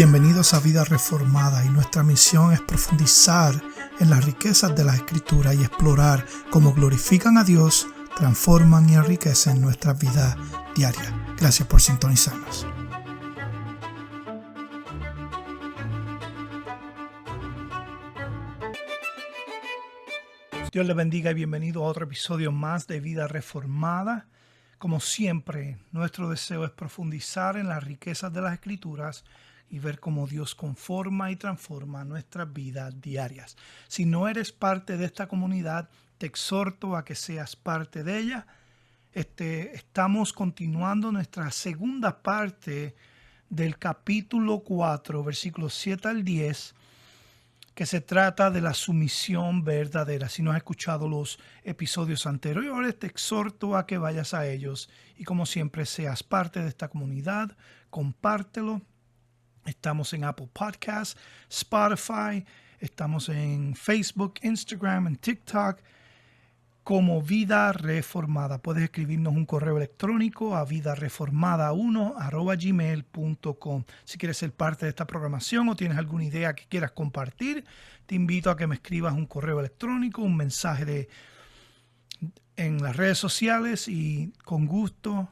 Bienvenidos a Vida Reformada, y nuestra misión es profundizar en las riquezas de la Escritura y explorar cómo glorifican a Dios, transforman y enriquecen nuestra vida diaria. Gracias por sintonizarnos. Dios les bendiga y bienvenido a otro episodio más de Vida Reformada. Como siempre, nuestro deseo es profundizar en las riquezas de las Escrituras y ver cómo Dios conforma y transforma nuestras vidas diarias. Si no eres parte de esta comunidad, te exhorto a que seas parte de ella. Estamos continuando nuestra segunda parte del capítulo 4, versículos 7 al 10, que se trata de la sumisión verdadera. Si no has escuchado los episodios anteriores, te exhorto a que vayas a ellos y, como siempre, seas parte de esta comunidad. Compártelo. Estamos en Apple Podcasts, Spotify, estamos en Facebook, Instagram, en TikTok como Vida Reformada. Puedes escribirnos un correo electrónico a vidareformada1@gmail.com. Si quieres ser parte de esta programación o tienes alguna idea que quieras compartir, te invito a que me escribas un correo electrónico, un mensaje en las redes sociales, y con gusto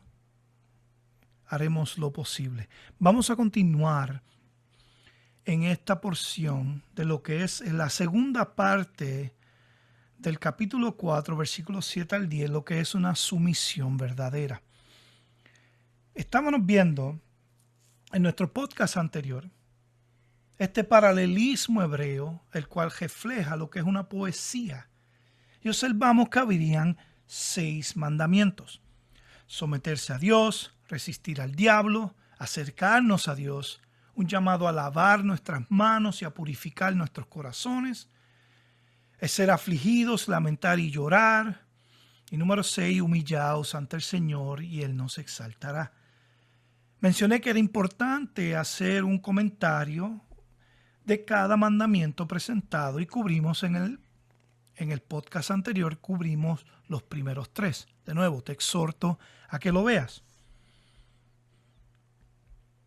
haremos lo posible. Vamos a continuar en esta porción de lo que es la segunda parte del capítulo 4, versículos 7 al 10, lo que es una sumisión verdadera. Estábamos viendo en nuestro podcast anterior este paralelismo hebreo, el cual refleja lo que es una poesía. Y observamos que habrían 6 mandamientos: someterse a Dios, resistir al diablo, acercarnos a Dios, un llamado a lavar nuestras manos y a purificar nuestros corazones, es ser afligidos, lamentar y llorar. Y número 6, humillaos ante el Señor y Él nos exaltará. Mencioné que era importante hacer un comentario de cada mandamiento presentado, y cubrimos en el podcast anterior, cubrimos los primeros 3. De nuevo, te exhorto a que lo veas.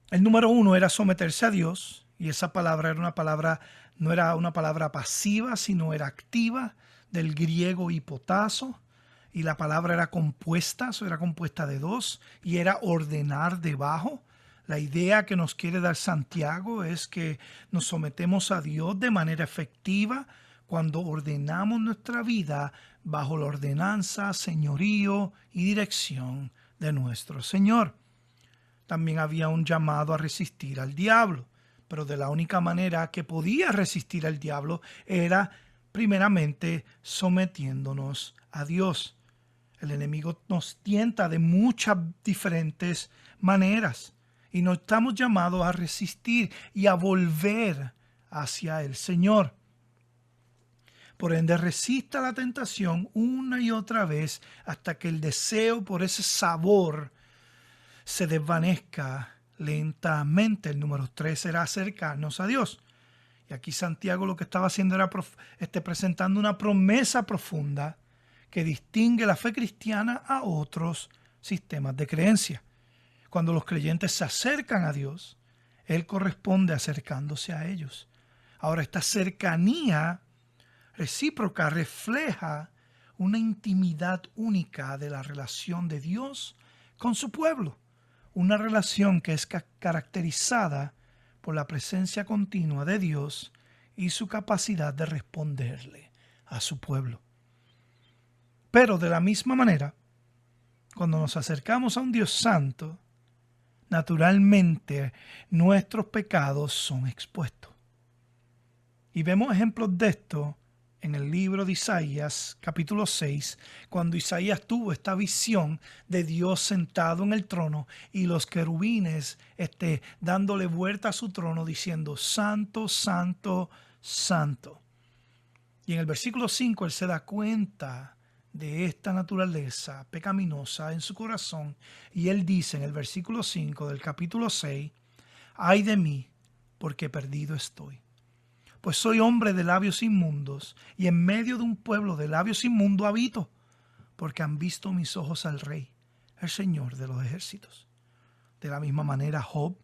El número 1 era someterse a Dios, y esa palabra era no era una palabra pasiva, sino era activa, del griego hipotazo, y la palabra era compuesta de 2, y era ordenar debajo. La idea que nos quiere dar Santiago es que nos sometemos a Dios de manera efectiva cuando ordenamos nuestra vida bajo la ordenanza, señorío y dirección de nuestro Señor. También había un llamado a resistir al diablo, pero de la única manera que podía resistir al diablo era primeramente sometiéndonos a Dios. El enemigo nos tienta de muchas diferentes maneras y nos estamos llamados a resistir y a volver hacia el Señor. Por ende, resista la tentación una y otra vez hasta que el deseo por ese sabor se desvanezca lentamente. El número 3 era acercarnos a Dios. Y aquí Santiago lo que estaba haciendo era presentando una promesa profunda que distingue la fe cristiana a otros sistemas de creencia. Cuando los creyentes se acercan a Dios, Él corresponde acercándose a ellos. Ahora, esta cercanía recíproca refleja una intimidad única de la relación de Dios con su pueblo. Una relación que es caracterizada por la presencia continua de Dios y su capacidad de responderle a su pueblo. Pero de la misma manera, cuando nos acercamos a un Dios santo, naturalmente nuestros pecados son expuestos. Y vemos ejemplos de esto en el libro de Isaías, capítulo 6, cuando Isaías tuvo esta visión de Dios sentado en el trono y los querubines dándole vuelta a su trono diciendo: Santo, Santo, Santo. Y en el versículo 5 él se da cuenta de esta naturaleza pecaminosa en su corazón, y él dice en el versículo 5 del capítulo 6: Ay de mí, porque perdido estoy, pues soy hombre de labios inmundos, y en medio de un pueblo de labios inmundos habito, porque han visto mis ojos al Rey, el Señor de los ejércitos. De la misma manera, Job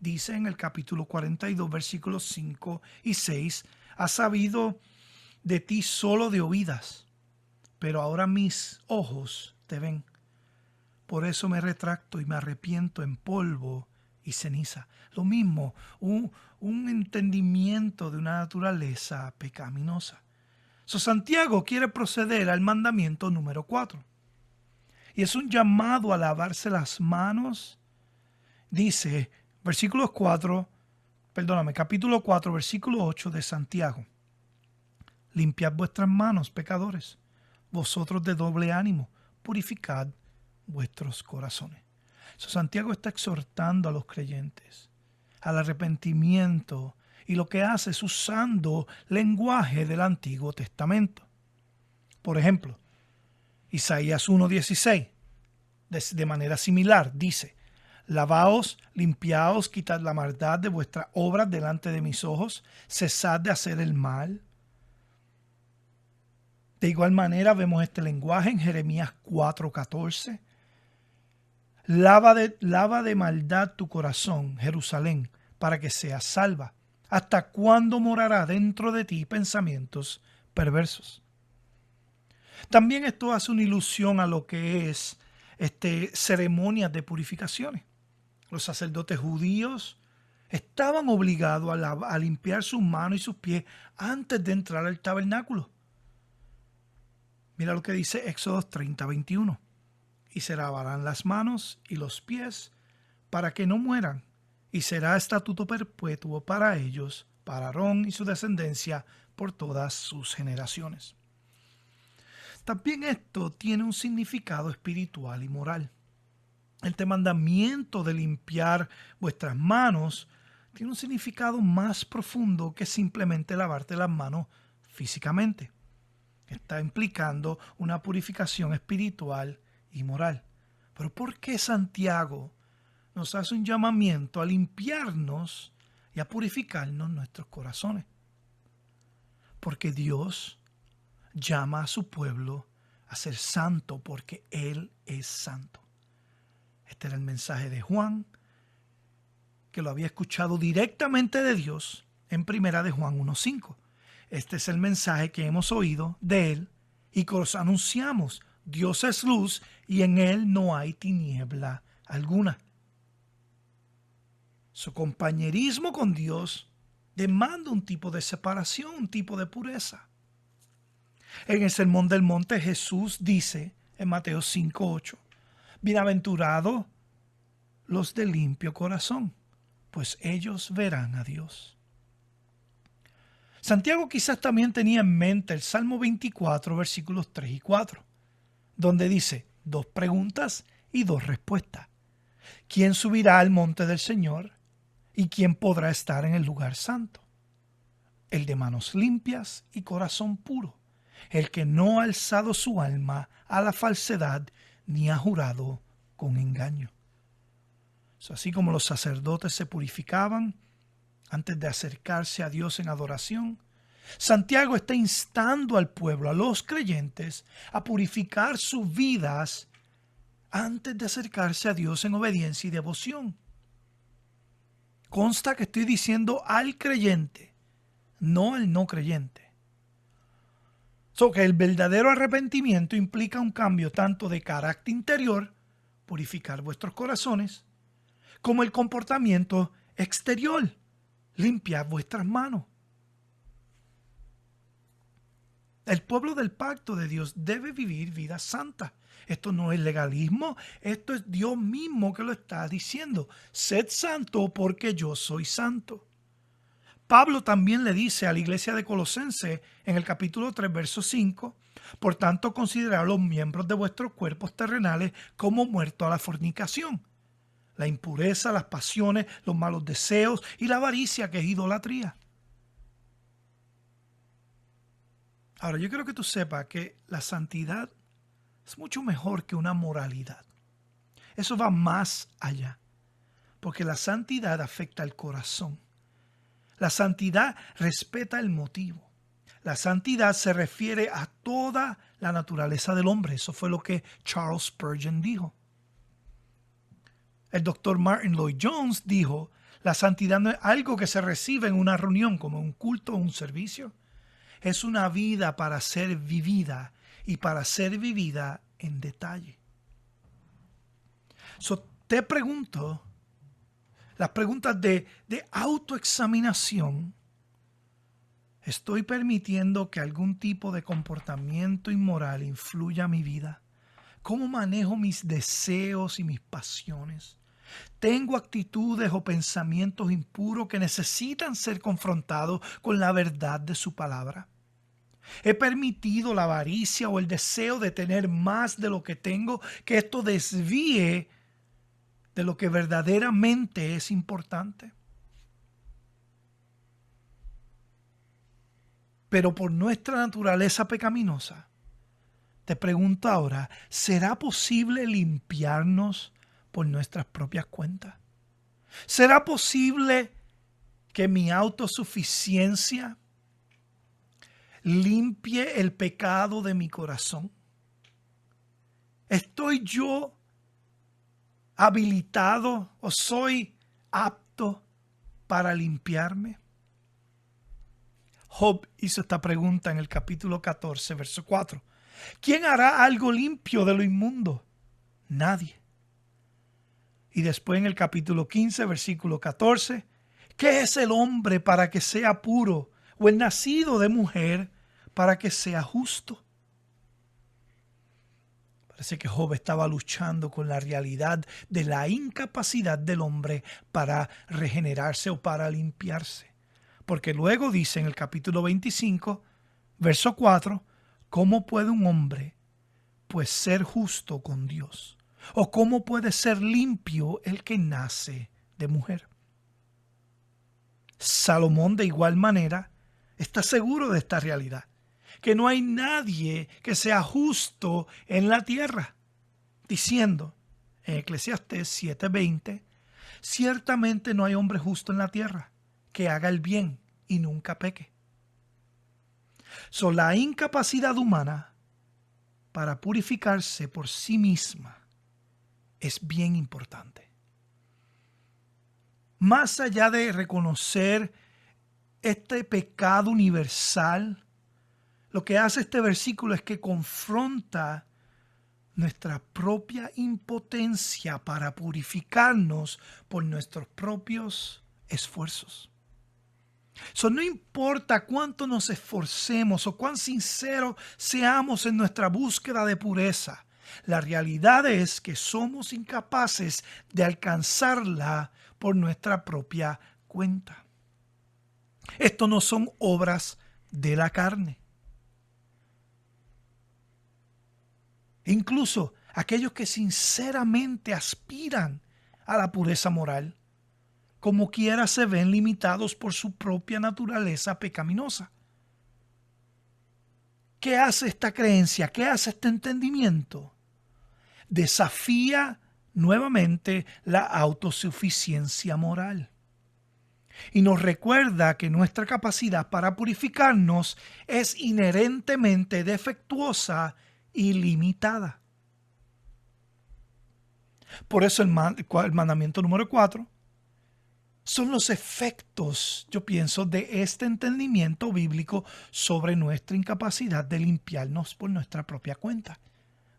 dice en el capítulo 42, versículos 5 y 6, has sabido de ti solo de oídas, pero ahora mis ojos te ven. Por eso me retracto y me arrepiento en polvo y ceniza. Lo mismo, un entendimiento de una naturaleza pecaminosa. Santiago quiere proceder al mandamiento número 4. Y es un llamado a lavarse las manos. Dice, capítulo 4, versículo 8 de Santiago. Limpiad vuestras manos, pecadores, vosotros de doble ánimo, purificad vuestros corazones. Santiago está exhortando a los creyentes al arrepentimiento, y lo que hace es usando lenguaje del Antiguo Testamento. Por ejemplo, Isaías 1:16, de manera similar, dice: lavaos, limpiaos, quitad la maldad de vuestras obras delante de mis ojos, cesad de hacer el mal. De igual manera vemos este lenguaje en Jeremías 4:14. Lava de maldad tu corazón, Jerusalén, para que seas salva. ¿Hasta cuándo morará dentro de ti pensamientos perversos? También esto hace una ilusión a lo que es ceremonias de purificaciones. Los sacerdotes judíos estaban obligados a limpiar sus manos y sus pies antes de entrar al tabernáculo. Mira lo que dice Éxodo 30:21. Y se lavarán las manos y los pies para que no mueran, y será estatuto perpetuo para ellos, para Aarón y su descendencia por todas sus generaciones. También esto tiene un significado espiritual y moral. Este mandamiento de limpiar vuestras manos tiene un significado más profundo que simplemente lavarte las manos físicamente. Está implicando una purificación espiritual y moral. Pero ¿por qué Santiago nos hace un llamamiento a limpiarnos y a purificarnos nuestros corazones? Porque Dios llama a su pueblo a ser santo, porque Él es santo. Este era el mensaje de Juan, que lo había escuchado directamente de Dios en primera de Juan 1:5. Este es el mensaje que hemos oído de Él y que os anunciamos. Dios es luz y en Él no hay tiniebla alguna. Su compañerismo con Dios demanda un tipo de separación, un tipo de pureza. En el Sermón del Monte Jesús dice en Mateo 5:8, bienaventurados los de limpio corazón, pues ellos verán a Dios. Santiago quizás también tenía en mente el Salmo 24, versículos 3 y 4, donde dice 2 preguntas y 2 respuestas. ¿Quién subirá al monte del Señor? ¿Y quién podrá estar en el lugar santo? El de manos limpias y corazón puro, el que no ha alzado su alma a la falsedad ni ha jurado con engaño. Así como los sacerdotes se purificaban antes de acercarse a Dios en adoración, Santiago está instando al pueblo, a los creyentes, a purificar sus vidas antes de acercarse a Dios en obediencia y devoción. Consta que estoy diciendo al creyente, no al no creyente. Que el verdadero arrepentimiento implica un cambio tanto de carácter interior, purificar vuestros corazones, como el comportamiento exterior, limpiar vuestras manos. El pueblo del pacto de Dios debe vivir vida santa. Esto no es legalismo, esto es Dios mismo que lo está diciendo. Sed santo porque yo soy santo. Pablo también le dice a la iglesia de Colosense en el capítulo 3, verso 5, por tanto considerad los miembros de vuestros cuerpos terrenales como muertos a la fornicación, la impureza, las pasiones, los malos deseos y la avaricia, que es idolatría. Ahora, yo quiero que tú sepas que la santidad es mucho mejor que una moralidad. Eso va más allá, porque la santidad afecta al corazón. La santidad respeta el motivo. La santidad se refiere a toda la naturaleza del hombre. Eso fue lo que Charles Spurgeon dijo. El doctor Martin Lloyd Jones dijo, La santidad no es algo que se recibe en una reunión, como un culto o un servicio. Es una vida para ser vivida y para ser vivida en detalle. Te pregunto, las preguntas de autoexaminación. ¿Estoy permitiendo que algún tipo de comportamiento inmoral influya en mi vida? ¿Cómo manejo mis deseos y mis pasiones? ¿Tengo actitudes o pensamientos impuros que necesitan ser confrontados con la verdad de su palabra? ¿He permitido la avaricia o el deseo de tener más de lo que tengo, que esto desvíe de lo que verdaderamente es importante? Pero por nuestra naturaleza pecaminosa, te pregunto ahora, ¿será posible limpiarnos por nuestras propias cuentas? ¿Será posible que mi autosuficiencia limpie el pecado de mi corazón? ¿Estoy yo habilitado o soy apto para limpiarme? Job hizo esta pregunta en el capítulo 14, verso 4. ¿Quién hará algo limpio de lo inmundo? Nadie. Y después en el capítulo 15, versículo 14, ¿qué es el hombre para que sea puro? ¿O el nacido de mujer para que sea justo? Parece que Job estaba luchando con la realidad de la incapacidad del hombre para regenerarse o para limpiarse. Porque luego dice en el capítulo 25, verso 4, ¿cómo puede un hombre pues ser justo con Dios? ¿O cómo puede ser limpio el que nace de mujer? Salomón de igual manera está seguro de esta realidad, que no hay nadie que sea justo en la tierra, diciendo en Eclesiastés 7:20, ciertamente no hay hombre justo en la tierra que haga el bien y nunca peque. La incapacidad humana para purificarse por sí misma es bien importante. Más allá de reconocer este pecado universal, lo que hace este versículo es que confronta nuestra propia impotencia para purificarnos por nuestros propios esfuerzos. No importa cuánto nos esforcemos o cuán sinceros seamos en nuestra búsqueda de pureza, la realidad es que somos incapaces de alcanzarla por nuestra propia cuenta. Esto no son obras de la carne. Incluso aquellos que sinceramente aspiran a la pureza moral, como quiera se ven limitados por su propia naturaleza pecaminosa. ¿Qué hace esta creencia? ¿Qué hace este entendimiento? Desafía nuevamente la autosuficiencia moral. Y nos recuerda que nuestra capacidad para purificarnos es inherentemente defectuosa y limitada. Por eso el mandamiento número 4 son los efectos, yo pienso, de este entendimiento bíblico sobre nuestra incapacidad de limpiarnos por nuestra propia cuenta.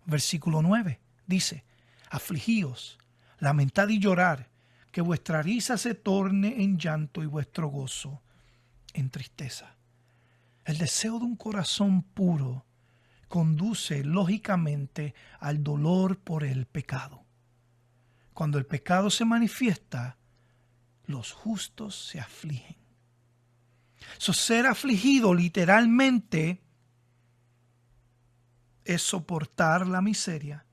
Versículo 9 dice, afligíos, lamentad y llorar, que vuestra risa se torne en llanto y vuestro gozo en tristeza. El deseo de un corazón puro conduce lógicamente al dolor por el pecado. Cuando el pecado se manifiesta, los justos se afligen. Ser afligido literalmente es soportar la miseria,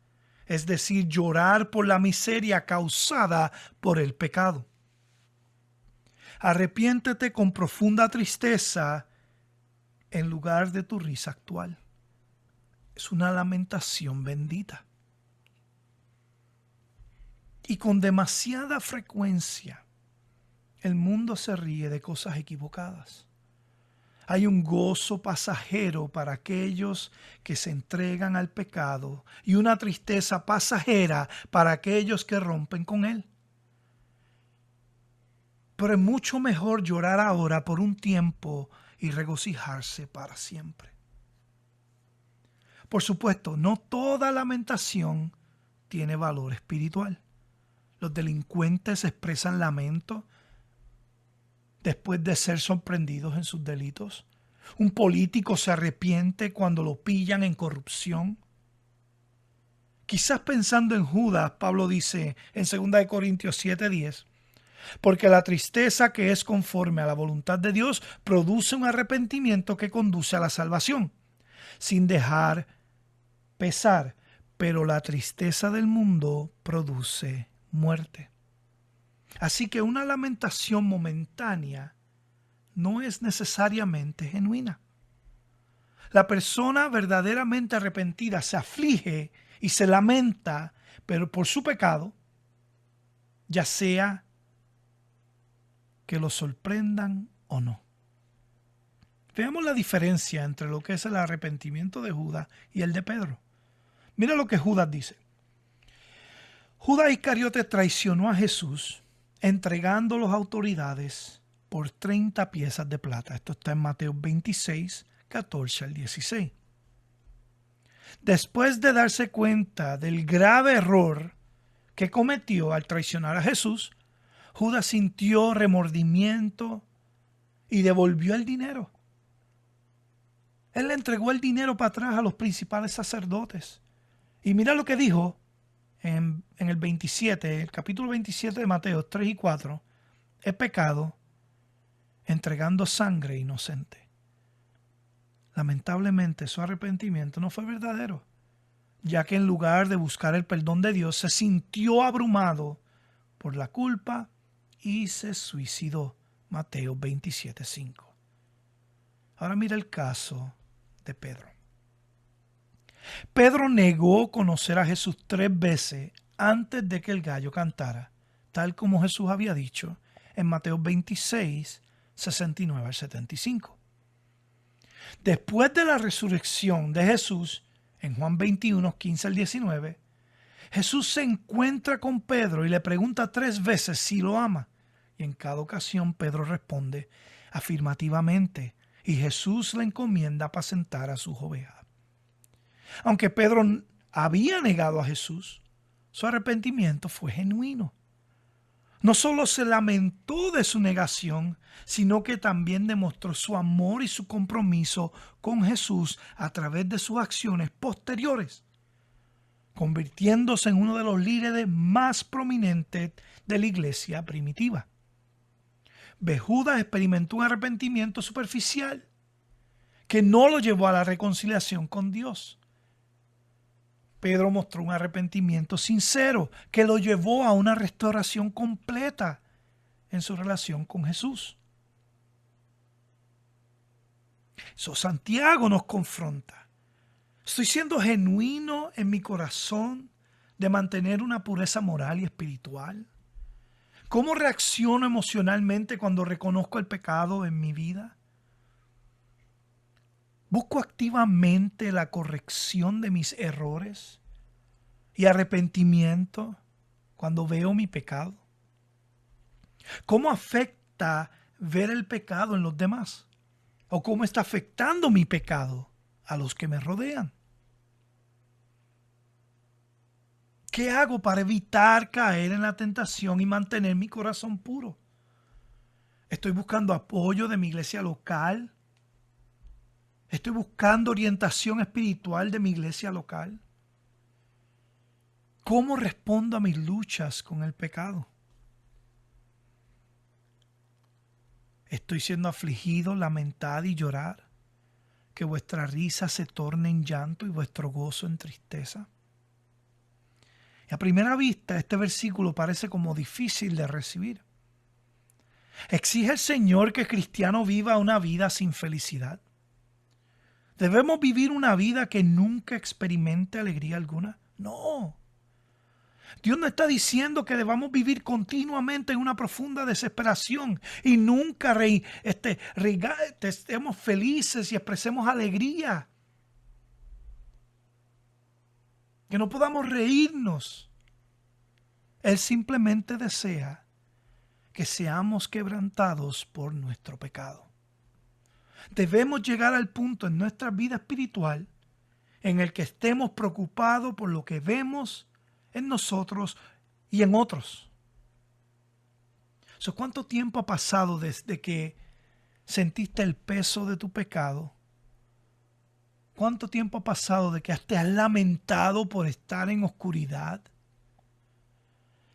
es decir, llorar por la miseria causada por el pecado. Arrepiéntete con profunda tristeza en lugar de tu risa actual. Es una lamentación bendita. Y con demasiada frecuencia, el mundo se ríe de cosas equivocadas. Hay un gozo pasajero para aquellos que se entregan al pecado y una tristeza pasajera para aquellos que rompen con él. Pero es mucho mejor llorar ahora por un tiempo y regocijarse para siempre. Por supuesto, no toda lamentación tiene valor espiritual. Los delincuentes expresan lamento después de ser sorprendidos en sus delitos. Un político se arrepiente cuando lo pillan en corrupción. Quizás pensando en Judas, Pablo dice en 2 Corintios 7:10, porque la tristeza que es conforme a la voluntad de Dios produce un arrepentimiento que conduce a la salvación, sin dejar pesar, pero la tristeza del mundo produce muerte. Así que una lamentación momentánea no es necesariamente genuina. La persona verdaderamente arrepentida se aflige y se lamenta, pero por su pecado, ya sea que lo sorprendan o no. Veamos la diferencia entre lo que es el arrepentimiento de Judas y el de Pedro. Mira lo que Judas dice. Judas Iscariote traicionó a Jesús entregando a las autoridades por 30 piezas de plata. Esto está en Mateo 26, 14 al 16. Después de darse cuenta del grave error que cometió al traicionar a Jesús, Judas sintió remordimiento y devolvió el dinero. Él le entregó el dinero para atrás a los principales sacerdotes. Y mira lo que dijo en el 27, el capítulo 27 de Mateo 3 y 4. He pecado entregando sangre inocente. Lamentablemente su arrepentimiento no fue verdadero, ya que en lugar de buscar el perdón de Dios, se sintió abrumado por la culpa y se suicidó. Mateo 27:5. Ahora mira el caso de Pedro. Pedro negó conocer a Jesús 3 veces antes de que el gallo cantara, tal como Jesús había dicho en Mateo 26, 69 al 75. Después de la resurrección de Jesús, en Juan 21, 15 al 19, Jesús se encuentra con Pedro y le pregunta 3 veces si lo ama. Y en cada ocasión Pedro responde afirmativamente y Jesús le encomienda apacentar a sus ovejas. Aunque Pedro había negado a Jesús, su arrepentimiento fue genuino. No solo se lamentó de su negación, sino que también demostró su amor y su compromiso con Jesús a través de sus acciones posteriores, convirtiéndose en uno de los líderes más prominentes de la iglesia primitiva. Judas experimentó un arrepentimiento superficial que no lo llevó a la reconciliación con Dios. Pedro mostró un arrepentimiento sincero que lo llevó a una restauración completa en su relación con Jesús. Santiago nos confronta. ¿Estoy siendo genuino en mi corazón de mantener una pureza moral y espiritual? ¿Cómo reacciono emocionalmente cuando reconozco el pecado en mi vida? ¿Busco activamente la corrección de mis errores y arrepentimiento cuando veo mi pecado? ¿Cómo afecta ver el pecado en los demás? ¿O cómo está afectando mi pecado a los que me rodean? ¿Qué hago para evitar caer en la tentación y mantener mi corazón puro? ¿Estoy buscando apoyo de mi iglesia local? ¿Estoy buscando orientación espiritual de mi iglesia local? ¿Cómo respondo a mis luchas con el pecado? ¿Estoy siendo afligido, lamentado y llorar? ¿Que vuestra risa se torne en llanto y vuestro gozo en tristeza? Y a primera vista este versículo parece como difícil de recibir. ¿Exige el Señor que el cristiano viva una vida sin felicidad? ¿Debemos vivir una vida que nunca experimente alegría alguna? No. Dios no está diciendo que debamos vivir continuamente en una profunda desesperación y nunca estemos felices y expresemos alegría. Que no podamos reírnos. Él simplemente desea que seamos quebrantados por nuestro pecado. Debemos llegar al punto en nuestra vida espiritual en el que estemos preocupados por lo que vemos en nosotros y en otros. ¿Cuánto tiempo ha pasado desde que sentiste el peso de tu pecado? ¿Cuánto tiempo ha pasado de que te has lamentado por estar en oscuridad?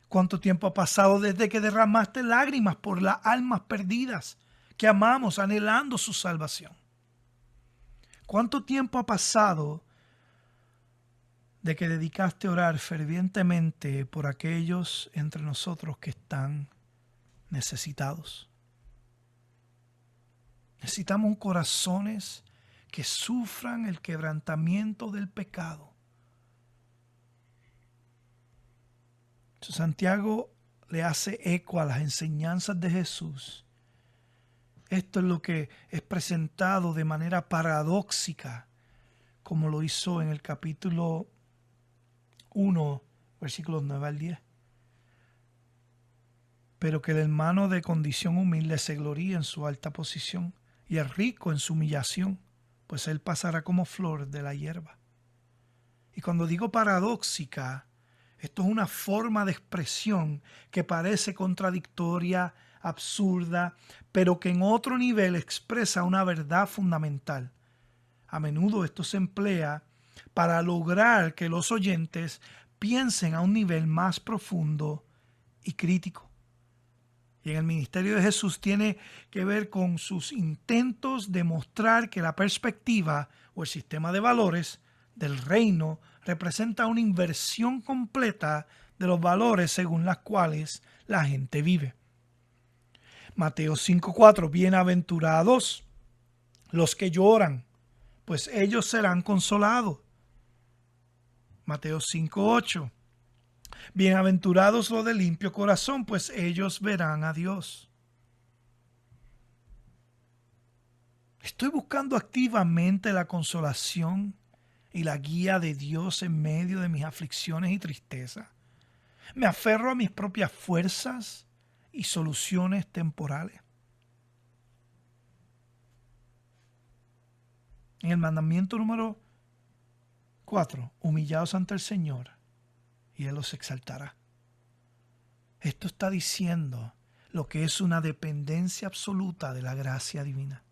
¿Cuánto tiempo ha pasado desde que derramaste lágrimas por las almas perdidas que amamos, anhelando su salvación? ¿Cuánto tiempo ha pasado de que dedicaste a orar fervientemente por aquellos entre nosotros que están necesitados? Necesitamos corazones que sufran el quebrantamiento del pecado. Santiago le hace eco a las enseñanzas de Jesús. Esto es lo que es presentado de manera paradójica, como lo hizo en el capítulo 1, versículos 9 al 10. Pero que el hermano de condición humilde se gloríe en su alta posición y el rico en su humillación, pues él pasará como flor de la hierba. Y cuando digo paradójica, esto es una forma de expresión que parece contradictoria, absurda, pero que en otro nivel expresa una verdad fundamental. A menudo esto se emplea para lograr que los oyentes piensen a un nivel más profundo y crítico. Y en el ministerio de Jesús tiene que ver con sus intentos de mostrar que la perspectiva o el sistema de valores del reino representa una inversión completa de los valores según las cuales la gente vive. Mateo 5:4, bienaventurados los que lloran, pues ellos serán consolados. Mateo 5:8, bienaventurados los de limpio corazón, pues ellos verán a Dios. Estoy buscando activamente la consolación y la guía de Dios en medio de mis aflicciones y tristeza. Me aferro a mis propias fuerzas y soluciones temporales. En el mandamiento número 4, humillaos ante el Señor y Él os exaltará. Esto está diciendo lo que es una dependencia absoluta de la gracia divina.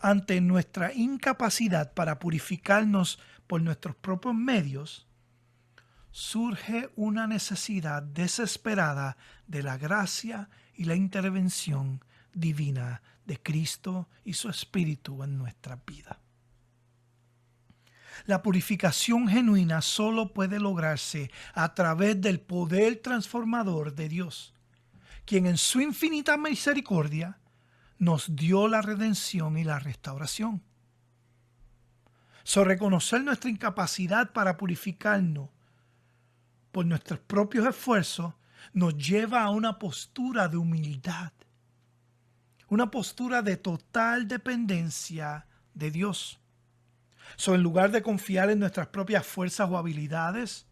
Ante nuestra incapacidad para purificarnos por nuestros propios medios, surge una necesidad desesperada de la gracia y la intervención divina de Cristo y su Espíritu en nuestra vida. La purificación genuina solo puede lograrse a través del poder transformador de Dios, quien en su infinita misericordia nos dio la redención y la restauración. Reconocer nuestra incapacidad para purificarnos por nuestros propios esfuerzos nos lleva a una postura de humildad, una postura de total dependencia de Dios. En lugar de confiar en nuestras propias fuerzas o habilidades,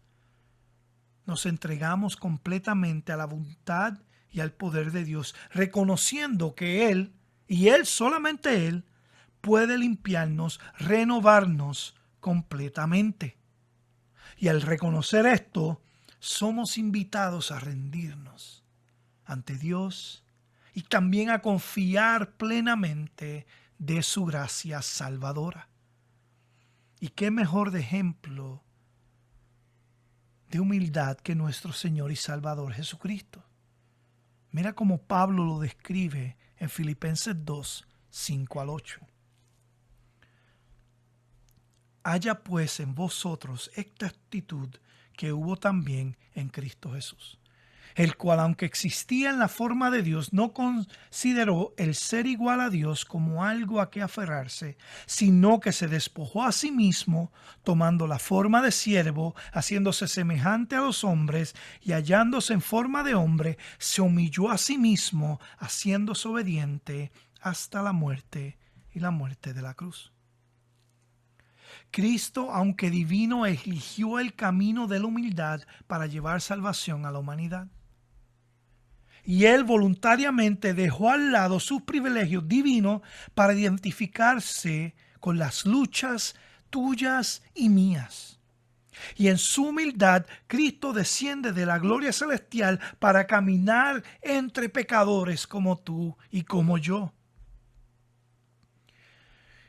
nos entregamos completamente a la voluntad y al poder de Dios, reconociendo que Él, y Él, solamente Él, puede limpiarnos, renovarnos completamente. Y al reconocer esto, somos invitados a rendirnos ante Dios y también a confiar plenamente de su gracia salvadora. Y qué mejor de ejemplo de humildad que nuestro Señor y Salvador Jesucristo. Mira cómo Pablo lo describe en Filipenses 2, 5 al 8. Haya pues en vosotros esta actitud que hubo también en Cristo Jesús, el cual, aunque existía en la forma de Dios, no consideró el ser igual a Dios como algo a que aferrarse, sino que se despojó a sí mismo, tomando la forma de siervo, haciéndose semejante a los hombres, y hallándose en forma de hombre, se humilló a sí mismo, haciéndose obediente hasta la muerte y la muerte de la cruz. Cristo, aunque divino, eligió el camino de la humildad para llevar salvación a la humanidad. Y él voluntariamente dejó al lado sus privilegios divinos para identificarse con las luchas tuyas y mías. Y en su humildad, Cristo desciende de la gloria celestial para caminar entre pecadores como tú y como yo.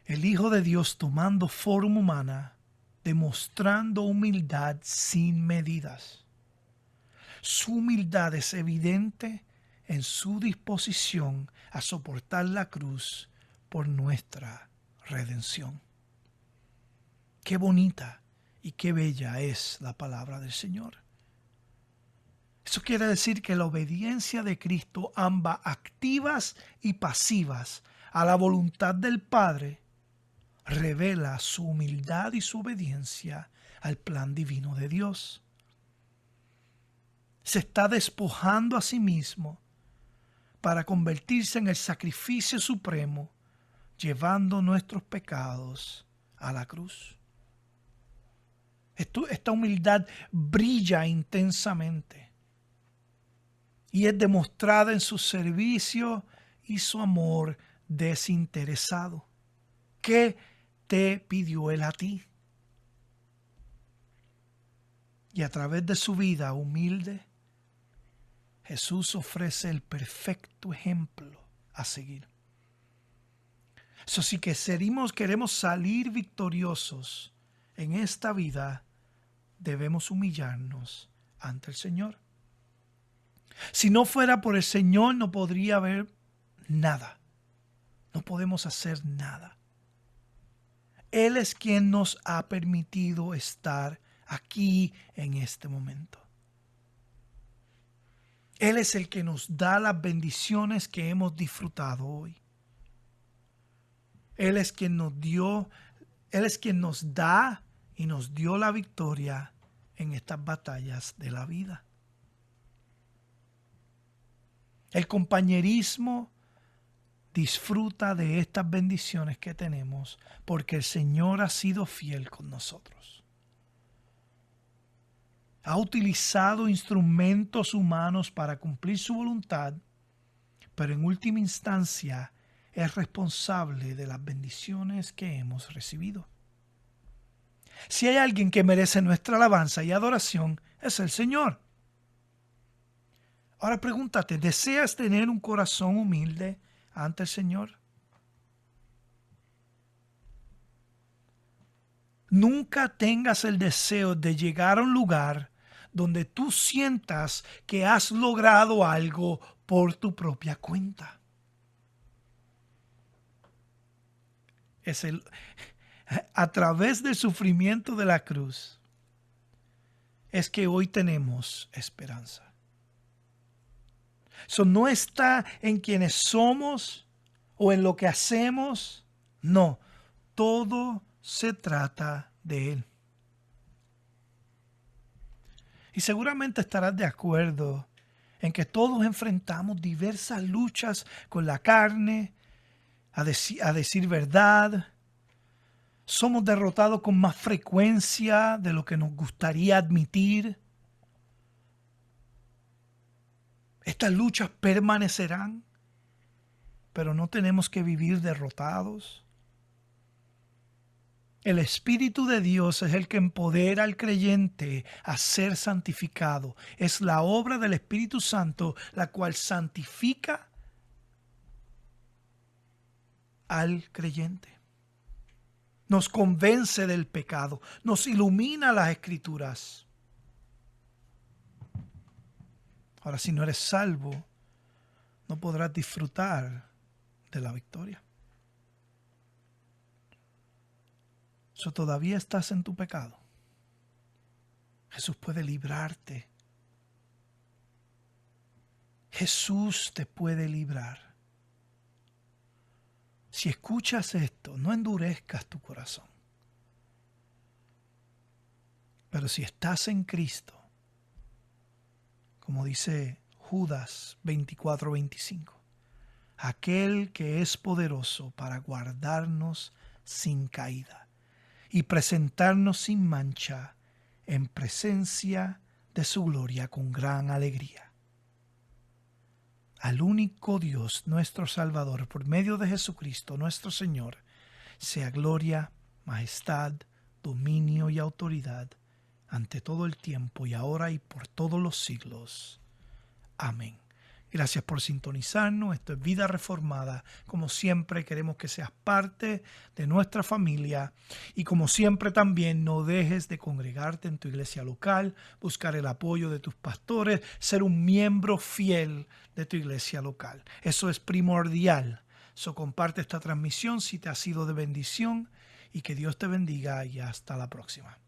El Hijo de Dios tomando forma humana, demostrando humildad sin medidas. Su humildad es evidente en su disposición a soportar la cruz por nuestra redención. Qué bonita y qué bella es la palabra del Señor. Eso quiere decir que la obediencia de Cristo, ambas activas y pasivas, a la voluntad del Padre, revela su humildad y su obediencia al plan divino de Dios. Se está despojando a sí mismo para convertirse en el sacrificio supremo, llevando nuestros pecados a la cruz. Esta humildad brilla intensamente y es demostrada en su servicio y su amor desinteresado. ¿Qué te pidió Él a ti? Y a través de su vida humilde, Jesús ofrece el perfecto ejemplo a seguir. Eso sí que queremos salir victoriosos en esta vida, debemos humillarnos ante el Señor. Si no fuera por el Señor, no podría haber nada. No podemos hacer nada. Él es quien nos ha permitido estar aquí en este momento. Él es el que nos da las bendiciones que hemos disfrutado hoy. Él es quien nos da y nos dio la victoria en estas batallas de la vida. El compañerismo disfruta de estas bendiciones que tenemos porque el Señor ha sido fiel con nosotros. Ha utilizado instrumentos humanos para cumplir su voluntad, pero en última instancia es responsable de las bendiciones que hemos recibido. Si hay alguien que merece nuestra alabanza y adoración, es el Señor. Ahora pregúntate, ¿deseas tener un corazón humilde ante el Señor? Nunca tengas el deseo de llegar a un lugar donde tú sientas que has logrado algo por tu propia cuenta. A través del sufrimiento de la cruz es que hoy tenemos esperanza. Eso no está en quienes somos o en lo que hacemos. No, todo se trata de Él. Y seguramente estarás de acuerdo en que todos enfrentamos diversas luchas con la carne, a decir verdad. Somos derrotados con más frecuencia de lo que nos gustaría admitir. Estas luchas permanecerán, pero no tenemos que vivir derrotados. El Espíritu de Dios es el que empodera al creyente a ser santificado. Es la obra del Espíritu Santo la cual santifica al creyente. Nos convence del pecado, nos ilumina las Escrituras. Ahora, si no eres salvo, no podrás disfrutar de la victoria. Si todavía estás en tu pecado, Jesús puede librarte. Jesús te puede librar. Si escuchas esto, no endurezcas tu corazón. Pero si estás en Cristo, como dice Judas 24:25, aquel que es poderoso para guardarnos sin caída y presentarnos sin mancha en presencia de su gloria con gran alegría. al único Dios, nuestro Salvador, por medio de Jesucristo, nuestro Señor, sea gloria, majestad, dominio y autoridad ante todo el tiempo y ahora y por todos los siglos. Amén. Gracias por sintonizarnos. Esto es Vida Reformada. Como siempre, queremos que seas parte de nuestra familia. Y como siempre también, no dejes de congregarte en tu iglesia local, buscar el apoyo de tus pastores, ser un miembro fiel de tu iglesia local. Eso es primordial. Comparte esta transmisión si te ha sido de bendición y que Dios te bendiga y hasta la próxima.